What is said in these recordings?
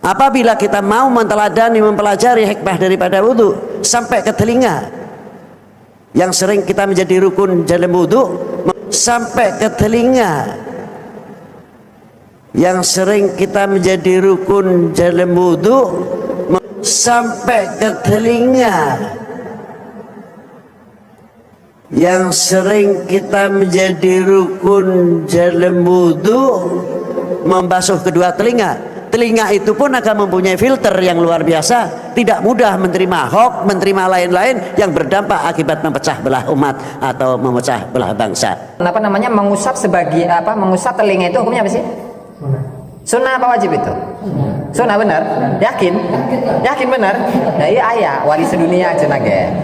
Apabila kita mau menteladani, mempelajari hikmah daripada wudu sampai ke telinga, yang sering kita menjadi rukun dalam wudu, sampai ke telinga, yang sering kita menjadi rukun dalam wudu, sampai ke telinga, yang sering kita menjadi rukun dalam wudu, membasuh kedua telinga. Telinga itu pun akan mempunyai filter yang luar biasa, tidak mudah menerima hoax, menerima lain-lain yang berdampak akibat memecah belah umat atau memecah belah bangsa. Apa namanya, mengusap sebagian mengusap telinga itu hukumnya apa sih? Sunnah apa wajib itu? Sunnah, benar? Yakin? Yakin benar? Nah, iya ayah wali sedunia aja nage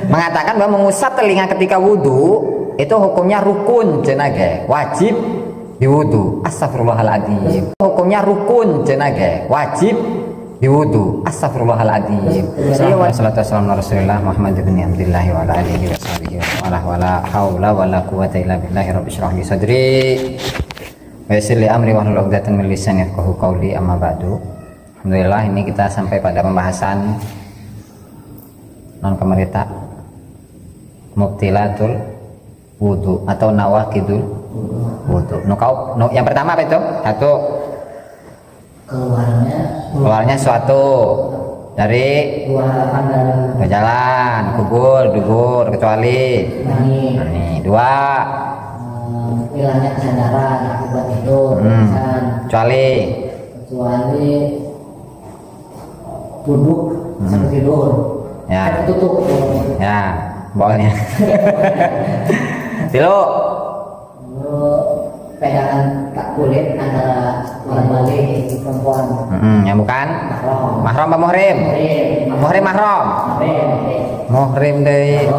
mengatakan bahwa mengusap telinga ketika wudhu itu hukumnya rukun jenage, wajib di wudhu. Astagfirullahaladzim. Hukumnya rukun jenage, wajib di wudhu. Astagfirullahaladzim. Wassalatu wassalamu ala Rasulillah Muhammad ibn Abdillah wa ala alihi wa sahbihi wa la haula wa la quwwata illa billahi rabbi shrah li sadri wa yassir li amri wahlul 'uqdatam min lisani yafqahu qawli, amma ba'du. Alhamdulillah, ini kita sampai pada pembahasan non pemerintah mubtilatul wudu atau nawaqidul wudu. Yang pertama apa itu? Satu, keluarnya suatu dari berjalan, kubur, dubur, kecuali mani. Dua, hilangnya kesadaran akibat tidur, kecuali duduk sampai tidur, ya, tutup, ya, bolanya. Tilu, pegangan kulit antara orang balik perempuan. Yang bukan mahram apa muhrim? Muhrim mahram. Muhrim dari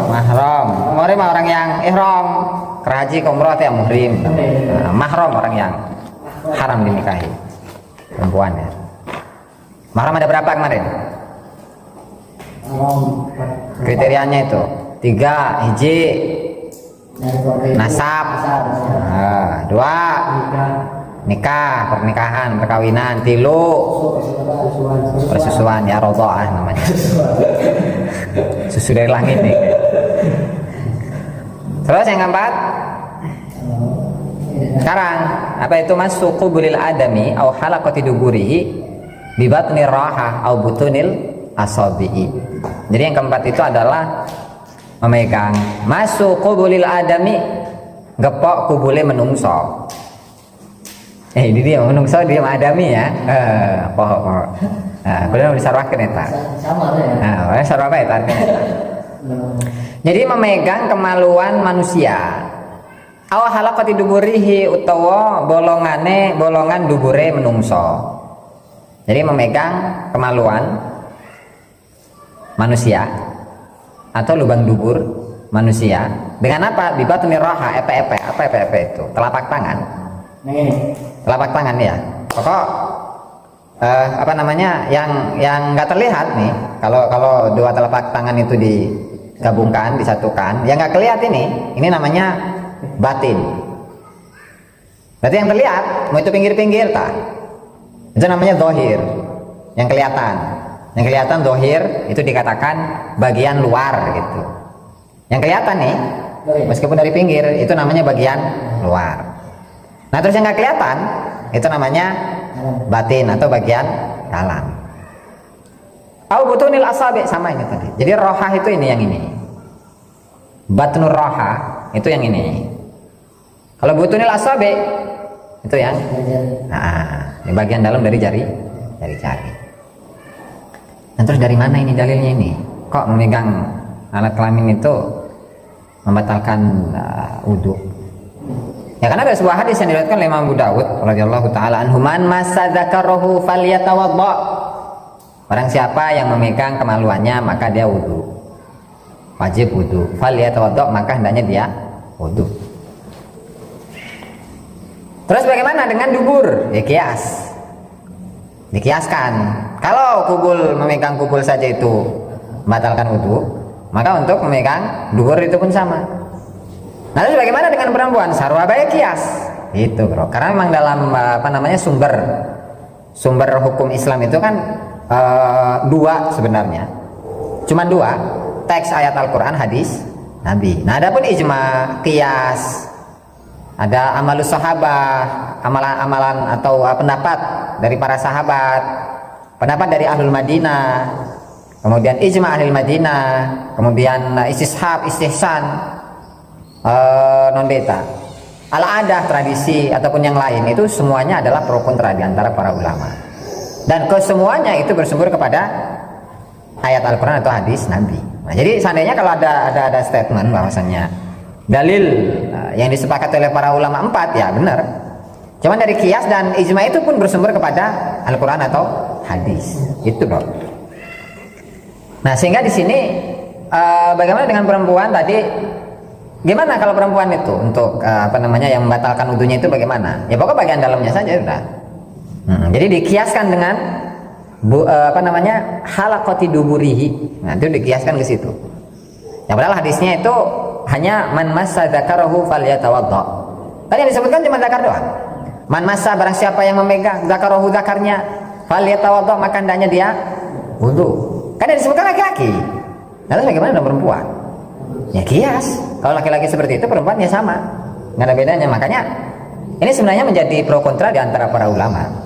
mahram. Muhrim orang yang ihram haji ke umrah itu ya muhrim. Mahram orang yang haram dinikahi, perempuan ya. Mahram ada berapa kemarin? Kriterianya itu 3, hiji nasab, 2 nikah, pernikahan, perkawinan, 3 persusuan, ya rodha'ah namanya. Susu dari langit nih. Terus yang keempat, sekarang apa itu masuk qubulil adami au halaqati duburihi bi batnir raha au butunil asabi'i. Jadi yang keempat itu adalah memegang masuk qubulil adami, gepok kubule menungso. Ini dia menungso, dia adami ya. Pohon. Nah, kuliah disarwakeun eta. Sama ya. Nah, sarwa eta. Jadi memegang kemaluan manusia. Aw halaqati duburihi utawa bolongan dubure menungso. Jadi memegang kemaluan manusia atau lubang dubur manusia dengan apa? Bibatnir raha, epe-epe. Apa epe-epe itu? Telapak tangan. Telapak tangan ya. Pokok apa namanya yang nggak terlihat nih. Kalau dua telapak tangan itu digabungkan, disatukan, yang nggak kelihatan ini namanya batin. Berarti yang terlihat mau itu pinggir-pinggir tak? Itu namanya zahir. Yang kelihatan zahir itu dikatakan bagian luar gitu. Yang kelihatan nih, meskipun dari pinggir, itu namanya bagian luar. Nah terus yang nggak kelihatan itu namanya batin atau bagian dalam. Au butunil asabi, sama ini tadi. Jadi rohah itu ini yang ini. Batnur roha itu yang ini. Kalau butunil asabi itu yang ini bagian dalam dari jari. Dan terus dari mana ini dalilnya ini? Kok memegang alat kelamin itu membatalkan wudu? Ya karena ada sebuah hadis yang diriwayatkan oleh Imam Abu Dawud radhiyallahu taala anhu, man massa dzakarahu falyatawadda. Barang siapa yang memegang kemaluannya maka dia wudu. Wajib wudu. Falyatawadda, maka hendaknya dia wudu. Terus bagaimana dengan dubur? Ya kias. Dikiaskan. Kalau memegang kubul saja itu membatalkan wudu, maka untuk memegang dubur itu pun sama. Nah, terus bagaimana dengan perempuan? Sarwa baik kias. Itu, Bro. Karena memang dalam sumber sumber hukum Islam itu kan dua sebenarnya, cuma dua, teks ayat Al-Quran, hadis Nabi. Nah, adapun ijma, qiyas, ada amalus sahabah, amalan-amalan atau pendapat dari para sahabat, pendapat dari ahlul Madinah, kemudian ijma ahlul Madinah, kemudian istishab, istihsan, non beta, al-adah, tradisi ataupun yang lain, itu semuanya adalah pro kontra di antara para ulama. Dan kesemuanya itu bersumber kepada ayat Al-Quran atau hadis Nabi. Nah, jadi seandainya kalau ada statement bahwasannya dalil yang disepakati oleh para ulama 4, ya benar. Cuman dari qiyas dan ijma itu pun bersumber kepada Al-Quran atau hadis. Itu bro. Nah, sehingga di sini bagaimana dengan perempuan tadi? Gimana kalau perempuan itu untuk yang membatalkan wudunya itu bagaimana? Ya pokoknya bagian dalamnya saja sudah. Jadi dikiaskan dengan halaqati duburihi. Nah, itu dikiaskan ke situ. Yang padahal hadisnya itu hanya man massa dzakarahu falyatawadda. Tadi yang disebutkan cuma zakar doang. Man massa, barang siapa yang memegang dzakarahu, zakarnya, falyatawadda, maka hendaknya dia wudu. Kan yang disebutkan laki-laki. Lalu bagaimana dengan perempuan? Ya kias. Kalau laki-laki seperti itu, perempuan ya sama, nggak ada bedanya. Makanya ini sebenarnya menjadi pro kontra di antara para ulama.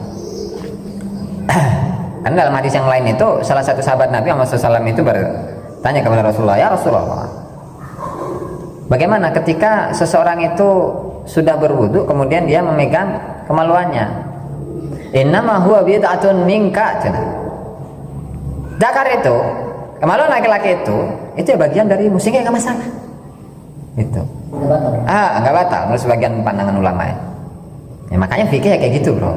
Karena dalam hadis yang lain itu salah satu sahabat Nabi Muhammad SAW itu bertanya kepada Rasulullah, ya Rasulullah, bagaimana ketika seseorang itu sudah berwudu kemudian dia memegang kemaluannya? Innama huwa bid'atun minka. Dakar itu, kemaluan laki-laki itu bagian dari musiknya, nggak masalah. Itu. Nggak batal menurut sebagian pandangan ulama ya. Makanya fikih kayak gitu bro.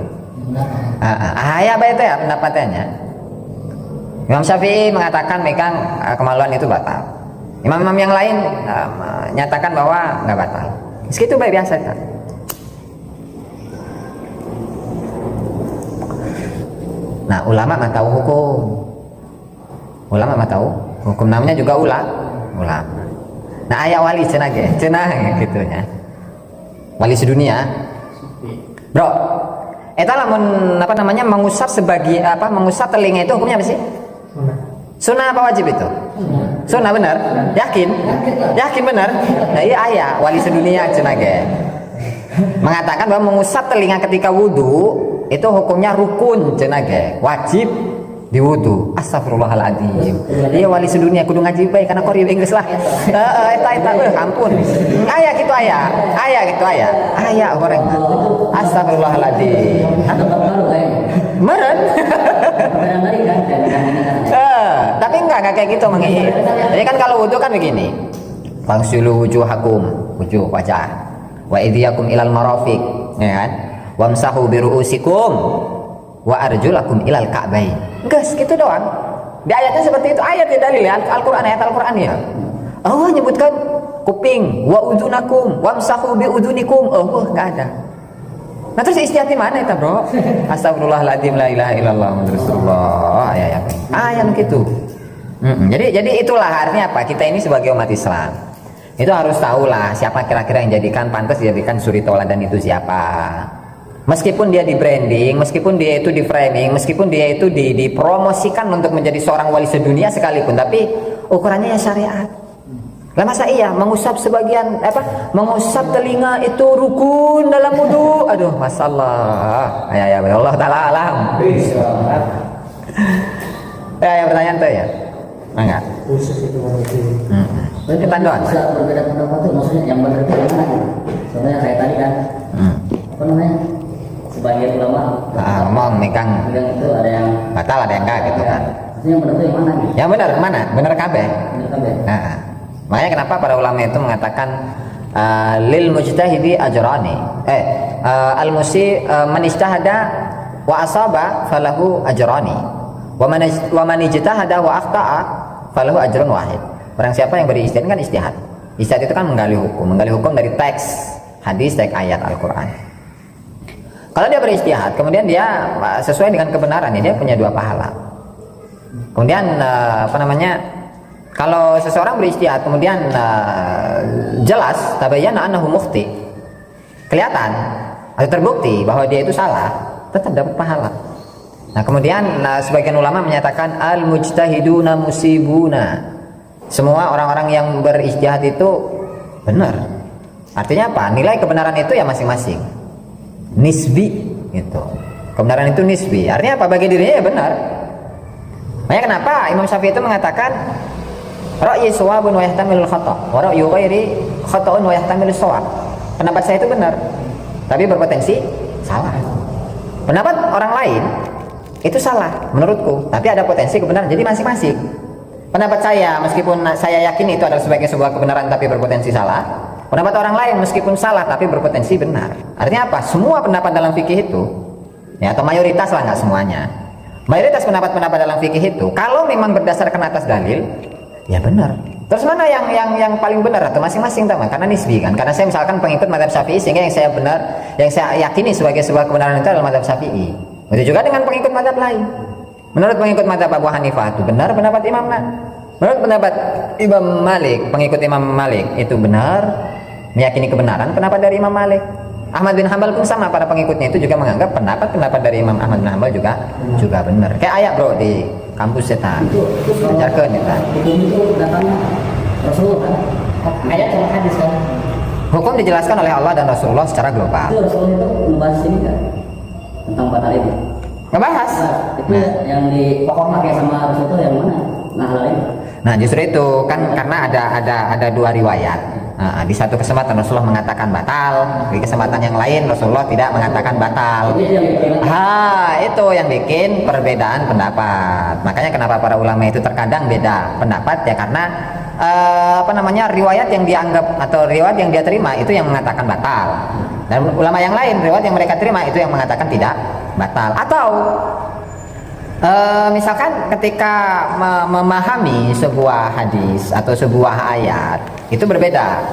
Ya baik itu ya pendapatnya. Imam Syafi'i mengatakan megang kemaluan itu batal. Imam-imam yang lain nyatakan bahwa nggak batal. Segitu baik biasa kan. Nah, ulama mah tahu hukum. Ulama mah tahu hukum, namanya juga ulama. Nah, ayah wali cenah gitu ya. Wali sedunia. Bro, eta lamun mengusap mengusap telinga itu hukumnya apa sih? Sunnah apa wajib itu? Sunnah benar? Yakin? Yakin benar? Nah, iya ayah wali sedunia cenah ge. Mengatakan bahwa mengusap telinga ketika wudu itu hukumnya rukun cenah ge, wajib di wudu. Astagfirullahaladzim. Iya wali sedunia kudu ngaji bae karena kori Inggris lah. Eta ampun. Aya gitu aya. Aya goreng. Astagfirullahaladzim. Meren. Tapi enggak kayak gitu Mang Ihit. Jadi kan kalau wudu kan begini. Faghsilu wujuhakum, wajah. Wa idyakum ilal marafiq, ya kan? Wamsahu bi ru'usikum wa arjulakum ilal ka'bain. Gas gitu doang. Di ayatnya seperti itu, ayat di dalil Al-Qur'an, ayat Al-Qur'an ya. Allah nyebutkan kuping, wa udunakum, wamsahu bi udunikum. Enggak ada. Nah terus istihad di mana itu, bro? Astagfirullahaladzim, la ilaha illallah Muhammadur Rasulullah. Ayat gitu. Jadi itulah artinya apa? Kita ini sebagai umat Islam itu harus tahulah siapa kira-kira yang pantas dijadikan suri tauladan itu siapa. Meskipun dia di branding, meskipun dia itu di framing, meskipun dia itu dipromosikan untuk menjadi seorang wali sedunia sekalipun, tapi ukurannya ya syariat. Lah masa iya mengusap mengusap telinga itu rukun dalam wudu? Aduh, masalah. Ya Allah taala alam. Yang pertanyaan tuh ya. Enggak. Khusus itu Kita doang. Bisa berbeda pendapat tuh, maksudnya yang benar itu yang mana? Contohnya kayak tadi kan. Apa namanya? Sebagian ulama ngomong megang itu ada yang batal, ada yang enggak gitu kan. Maksudnya yang benar itu yang mana? Yang benar mana? Benar kabeh. Benar kabeh. Makanya kenapa para ulama itu mengatakan lil mujtahidi ajrani. Al musi man ijtahada wa asaba falahu ajrani. Wa man ijtahada wa akhta'a falahu ajrun wahid. Barang siapa yang berijtihad kan istihad. Istihad itu kan menggali hukum dari teks hadis, teks ayat Al-Qur'an. Kalau dia berijtihad, kemudian dia sesuai dengan kebenaran, dia punya 2 pahala. Kemudian kalau seseorang berijtihad kemudian jelas tabayyana annahu mukhti, kelihatan atau terbukti bahwa dia itu salah, tetap dapat pahala. Nah kemudian sebagian ulama menyatakan al-mujtahiduna musibuna. Semua orang-orang yang berijtihad itu benar. Artinya apa? Nilai kebenaran itu ya masing-masing. Nisbi gitu. Kebenaran itu nisbi. Artinya apa? Bagi dirinya ya benar. Makanya kenapa Imam Syafi'i itu mengatakan ra'yi shawabun wa yahtamilul khata' wa ra'yu ghairi khata'un wa yahtamilus shawab. Pendapat saya itu benar, tapi berpotensi salah. Pendapat orang lain itu salah menurutku, tapi ada potensi kebenaran. Jadi masing-masing. Pendapat saya meskipun saya yakin itu adalah sebagai sebuah kebenaran tapi berpotensi salah. Pendapat orang lain meskipun salah tapi berpotensi benar. Artinya apa? Semua pendapat dalam fikih itu ya, atau mayoritas lah, nggak semuanya. Mayoritas pendapat-pendapat dalam fikih itu kalau memang berdasarkan atas dalil ya benar. Terus mana yang paling benar atau masing-masing teman? Karena nisbi kan. Karena saya misalkan pengikut mazhab Syafi'i sehingga yang saya yakini sebagai sebuah kebenaran itu adalah mazhab Syafi'i. Begitu juga dengan pengikut mazhab lain. Menurut pengikut mazhab Abu Hanifah itu benar pendapat Imam Menurut pendapat Imam Malik, pengikut Imam Malik itu benar, meyakini kebenaran pendapat dari Imam Malik. Ahmad bin Hambal pun sama, para pengikutnya itu juga menganggap pendapat dari Imam Ahmad bin Hambal juga benar. Kayak ayat bro di kampus kita. Ajarkan kita. Itu datangnya Rasulullah kan? Ayat sama hadis kan? Hukum dijelaskan oleh Allah dan Rasulullah secara global. Itu Rasulullah itu membahas ini kan? Tentang batal itu. Ngebahas. Itu yang di pokoknya kayak sama Rasulullah yang mana? Nah lain. Nah justru itu kan karena ada dua riwayat. Nah, di satu kesempatan Rasulullah mengatakan batal, di kesempatan yang lain Rasulullah tidak mengatakan batal. Itu yang bikin perbedaan pendapat. Makanya kenapa para ulama itu terkadang beda pendapat ya, karena riwayat yang dianggap atau riwayat yang dia terima itu yang mengatakan batal, dan ulama yang lain riwayat yang mereka terima itu yang mengatakan tidak batal. Atau misalkan ketika memahami sebuah hadis atau sebuah ayat itu berbeda.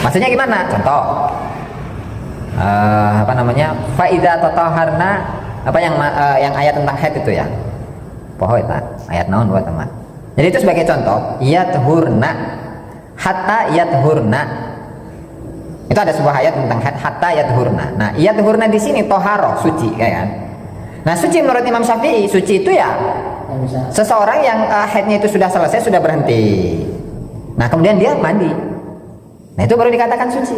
Maksudnya gimana? Contoh, faida tataharna, yang ayat tentang haid itu ya. Poho itu ayat naon buat teman. Jadi itu sebagai contoh, yathurna hatta yathurna. Itu ada sebuah ayat tentang haid hatta yathurna. Nah, yathurna di sini toharo, suci kan. Nah, suci menurut Imam Syafi'i, suci itu ya seseorang yang haidnya itu sudah selesai, sudah berhenti. Nah, kemudian dia mandi. Nah, itu baru dikatakan suci.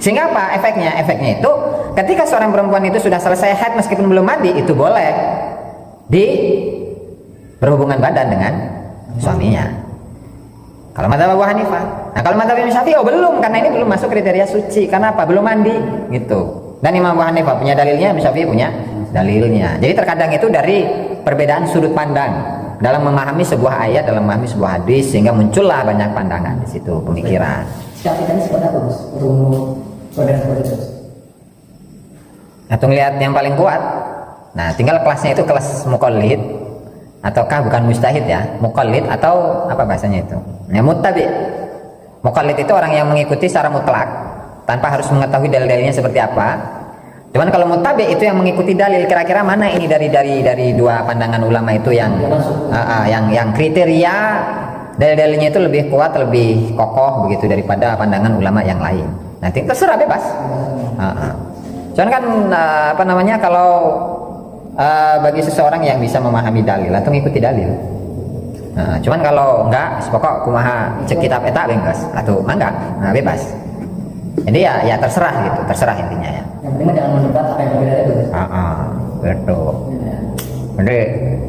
Sehingga apa efeknya? Efeknya itu ketika seorang perempuan itu sudah selesai haid meskipun belum mandi, itu boleh berhubungan badan dengan suaminya. Kalau mazhab Abu Hanifah. Nah, kalau mazhab Imam Syafi'i belum, karena ini belum masuk kriteria suci. Karena apa? Belum mandi gitu. Dan Imam Abu Hanifah punya dalilnya, Imam Syafi'i punya dalilnya. Jadi terkadang itu dari perbedaan sudut pandang dalam memahami sebuah ayat, dalam memahami sebuah hadis, sehingga muncullah banyak pandangan di situ, pemikiran. Sikap kita ini seperti apa, Bos? Untuk perbedaan seperti itu. Atau ngelihat yang paling kuat. Nah, tinggal kelasnya itu kelas muqallid ataukah bukan mustahid ya, muqallid atau apa bahasanya itu? Ya, muttabi. Muqallid itu orang yang mengikuti secara mutlak tanpa harus mengetahui dalil-dalilnya seperti apa. Cuman kalau muttabi itu yang mengikuti dalil, kira-kira mana ini dari dua pandangan ulama itu yang kriteria dalil-dalilnya itu lebih kuat, lebih kokoh begitu daripada pandangan ulama yang lain. Nanti terserah bebas. Cuman kan kalau bagi seseorang yang bisa memahami dalil atau mengikuti dalil. Cuman kalau enggak, pokok kumaha cek kitab eta bengkes atau mangga, bebas. Jadi ya terserah gitu, terserah intinya ya. Yang penting jangan mendebat apa yang berbeda itu. Betul. Jadi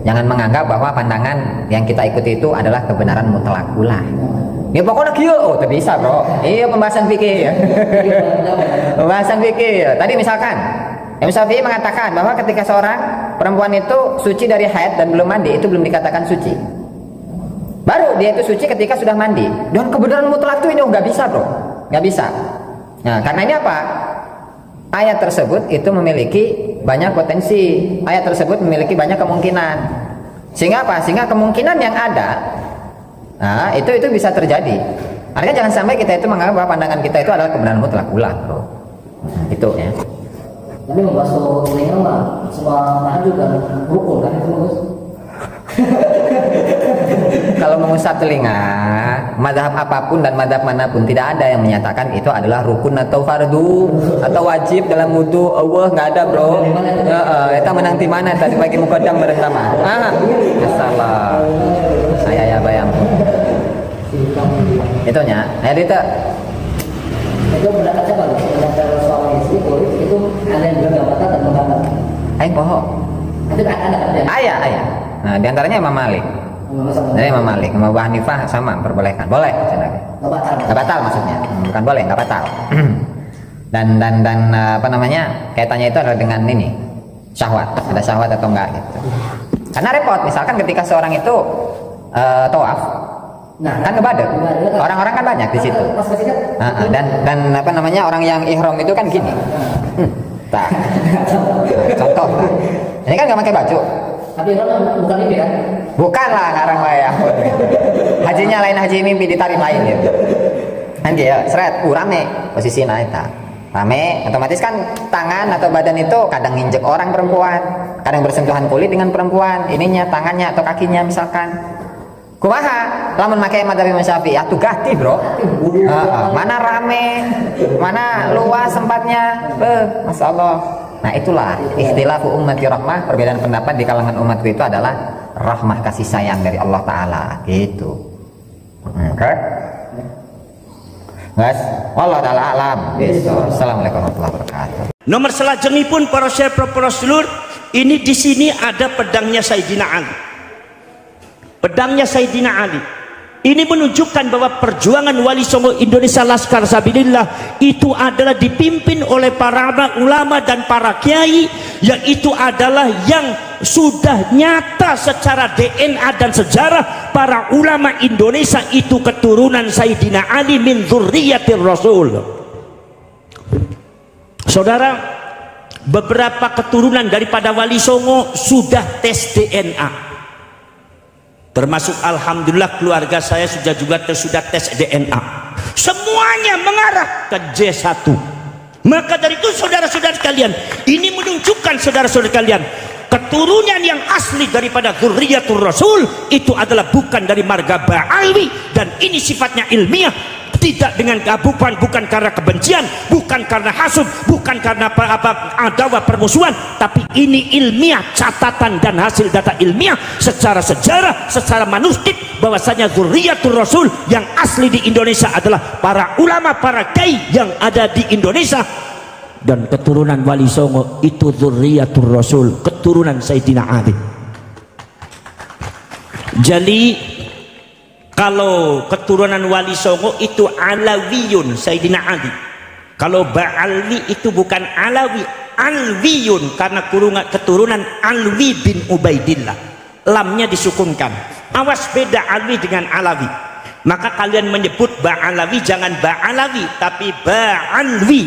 jangan menganggap bahwa pandangan yang kita ikuti itu adalah kebenaran mutlak pula. Ya pokoknya kieu, tuh bisa bro. Iya pembahasan fikih ya. Pembahasan fikih. Tadi misalkan Imam Syafi'i mengatakan bahwa ketika seorang perempuan itu suci dari haid dan belum mandi, itu belum dikatakan suci. Baru dia itu suci ketika sudah mandi. Dan kebenaran mutlak itu ini nggak bisa bro, nggak bisa. Nah, karena ini apa? Ayat tersebut itu memiliki banyak potensi. Ayat tersebut memiliki banyak kemungkinan. Sehingga apa? Sehingga kemungkinan yang ada, itu bisa terjadi. Artinya jangan sampai kita itu menganggap bahwa pandangan kita itu adalah kebenaran mutlak ulah, bro. Itu ya. Tapi membasuh telinga mah semua juga rukun kan itu bagus. kalau mengusap telinga, mazhab apapun dan mazhab manapun tidak ada yang menyatakan itu adalah rukun atau fardu atau wajib dalam wudu. Allah nggak ada bro. Kita menanti mana tadi pagi mukadam bersama. Salah. Saya ya bayang. Itunya, itu pendapat siapa? Pendapat soal itu ada yang bilang nggak batal dan nggak batal. Pohon. Itu ada kan? Ayah. Nah, diantaranya Imam Malik. Jadi Imam Malik, Imam Abu Hanifah sama memperbolehkan. Boleh. Nggak batal maksudnya. Bukan boleh, nggak batal. dan apa namanya? Kaitannya itu adalah dengan ini syahwat. Ada syahwat atau enggak gitu. Karena repot. Misalkan ketika seorang itu tawaf, kan ngebadet. Orang-orang kan banyak di situ. Dan apa namanya? Orang yang ihram itu kan gini. Contoh. Ini kan nggak pakai baju. Tapi ihram bukan ini kan? Bukan lah ngarang ya. Hajinya lain haji mimpi ditarik lain gitu. Kan gitu, seret, rame posisi naik rame, otomatis kan tangan atau badan itu kadang nginjek orang perempuan, kadang bersentuhan kulit dengan perempuan, ininya tangannya atau kakinya misalkan. Kumaha, lamun make madzhab Imam Syafi'i, atuh gati bro. Mana rame, mana luas tempatnya, masya Allah. Nah itulah ikhtilafu ummati rahmah, perbedaan pendapat di kalangan umatku itu adalah rahmah kasih sayang dari Allah Ta'ala gitu. Oke? Guys, Allah Ta'ala alam. Assalamualaikum warahmatullahi wabarakatuh. Nomor selajengipun para syekh para sedulur, ini di sini ada pedangnya Sayyidina Ali. Pedangnya Sayyidina Ali. Ini menunjukkan bahwa perjuangan Wali Songo Indonesia Laskar Sabilillah itu adalah dipimpin oleh para ulama dan para kiai, yaitu adalah yang sudah nyata secara DNA dan sejarah para ulama Indonesia itu keturunan Sayyidina Ali min dzurriyyatir Rasul. Saudara, beberapa keturunan daripada Wali Songo sudah tes DNA. Termasuk alhamdulillah keluarga saya sudah tes DNA. Semuanya mengarah ke J1. Maka dari itu saudara-saudara sekalian, ini menunjukkan saudara-saudara sekalian, keturunan yang asli daripada dzurriyyatur Rasul itu adalah bukan dari marga Ba'alwi, dan ini sifatnya ilmiah. Tidak dengan kebukan, bukan karena kebencian, bukan karena hasud, bukan karena adawa permusuhan, tapi ini ilmiah, catatan dan hasil data ilmiah secara sejarah, secara manuskrip, bahwasanya dzurriyyatur Rasul yang asli di Indonesia adalah para ulama, para kiai yang ada di Indonesia. Dan keturunan Wali Songo itu dzurriyyatur Rasul, keturunan Sayyidina Ali. Jadi kalau keturunan Wali Songo itu Alawiyun Sayyidina Ali. Kalau Ba'alwi itu bukan Alawi, Alwiyun, karena keturunan Alwi bin Ubaidillah. Lamnya disukunkan. Awas beda Alwi dengan Alawi. Maka kalian menyebut Ba'alawi jangan Ba'alawi, tapi Ba'alwi.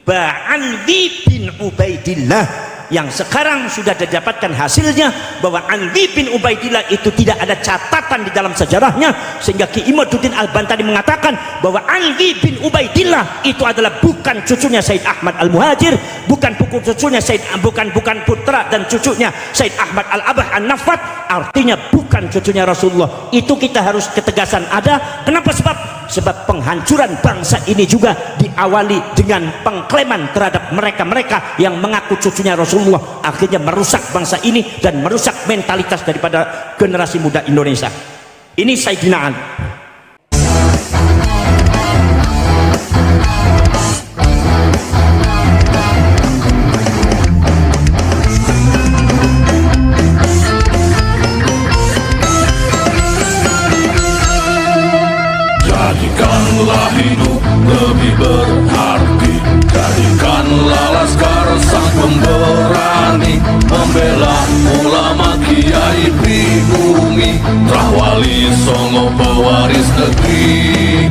Ba'alwi bin Ubaidillah, yang sekarang sudah didapatkan hasilnya bahwa Alwi bin Ubaidillah itu tidak ada catatan di dalam sejarahnya, sehingga Ki Imaduddin Al-Bantani mengatakan bahwa Alwi bin Ubaidillah itu adalah bukan cucunya Said Ahmad Al-Muhajir, bukan cucunya bukan putra dan cucunya Said Ahmad Al-Abah An-Nafat, artinya bukan cucunya Rasulullah. Itu kita harus ketegasan ada. Kenapa? Sebab penghancuran bangsa ini juga diawali dengan pengklaman terhadap mereka-mereka yang mengaku cucunya Rasulullah, akhirnya merusak bangsa ini dan merusak mentalitas daripada generasi muda Indonesia. Ini Sayyidina Ali. Jadikanlah hidup lebih berarti, jadikanlah laskar sang pemberani, membela ulama kiai pribumi, Trah Wali Songo pewaris negeri.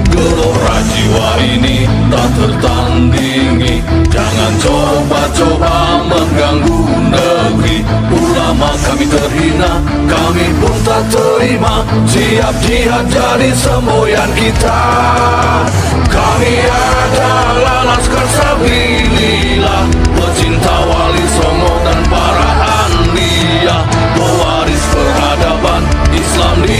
Gelora jiwa ini tak tertandingi, jangan coba-coba mengganggu negeri. Ulama kami terhina, kami pun tak terima, siap jihad jadi semboyan kita. Kami adalah Laskar Sabilillah, pecinta Wali Songo dan para anbiya, pewaris peradaban Islam di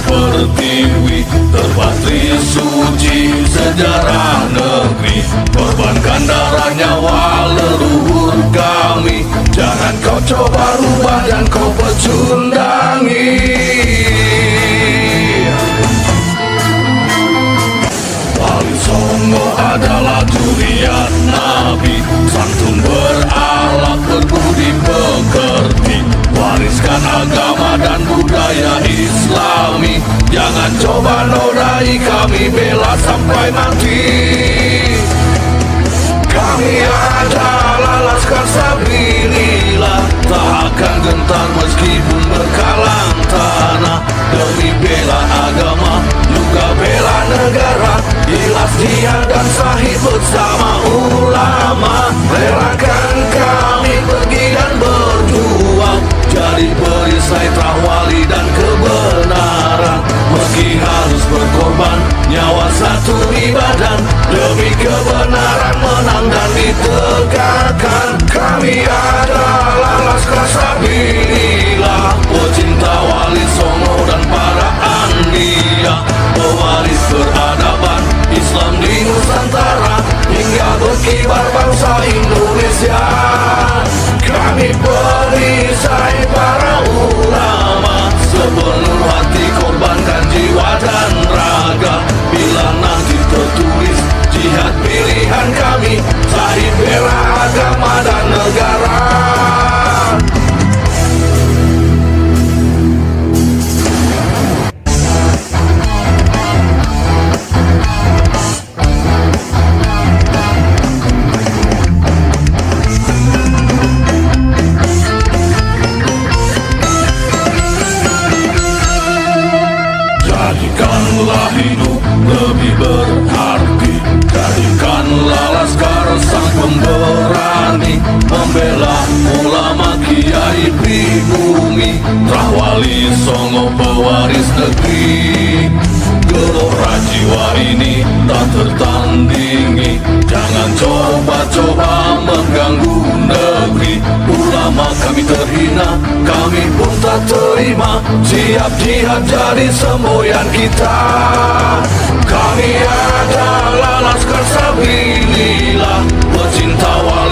pertiwi, terpatri suci sejarah negeri. Korbankan darah nyawa leluhur kami, jangan kau coba rubah dan kau pecundangi. Wali Songo adalah zuriat Nabi, santun berakhlak berbudi pekerti, wariskan agama dan budaya Islami. Jangan coba nodai kami, bela sampai mati. Kami adalah Laskar Sabilillah, tak akan gentar meskipun berkalang tanah. Demi bela agama, juga bela negara, ikhlas jihad dan sahih bersama ulama. Relakan kami pergi dan berjuang, jadi perisai trawali dan kebenaran. Meski harus berkorban nyawa satu ibadah, demi kebenaran menang dan ditegakkan. Kami adalah Laskar Sabilillah, pecinta Wali Songo dan para anbiya, pewaris peradaban Islam di Nusantara, hingga berkibar bangsa Indonesia. Kami perisai para ulama, sepenuh hati korbankan jiwa dan raga. Bila nanti tertulis jihad pilihan kami, sahih bela agama dan negara. Jadikanlah hidup lebih berarti, jadikanlah Laskar sang pemberani, membela ulama kiai pribumi, Wali Songo pewaris negeri. Gelora jiwa ini tak tertandingi, jangan coba-coba mengganggu negeri. Ulama kami terhina, kami pun tak terima, siap jihad jadi semboyan kita. Kami adalah Laskar Sabilillah, pecinta Wali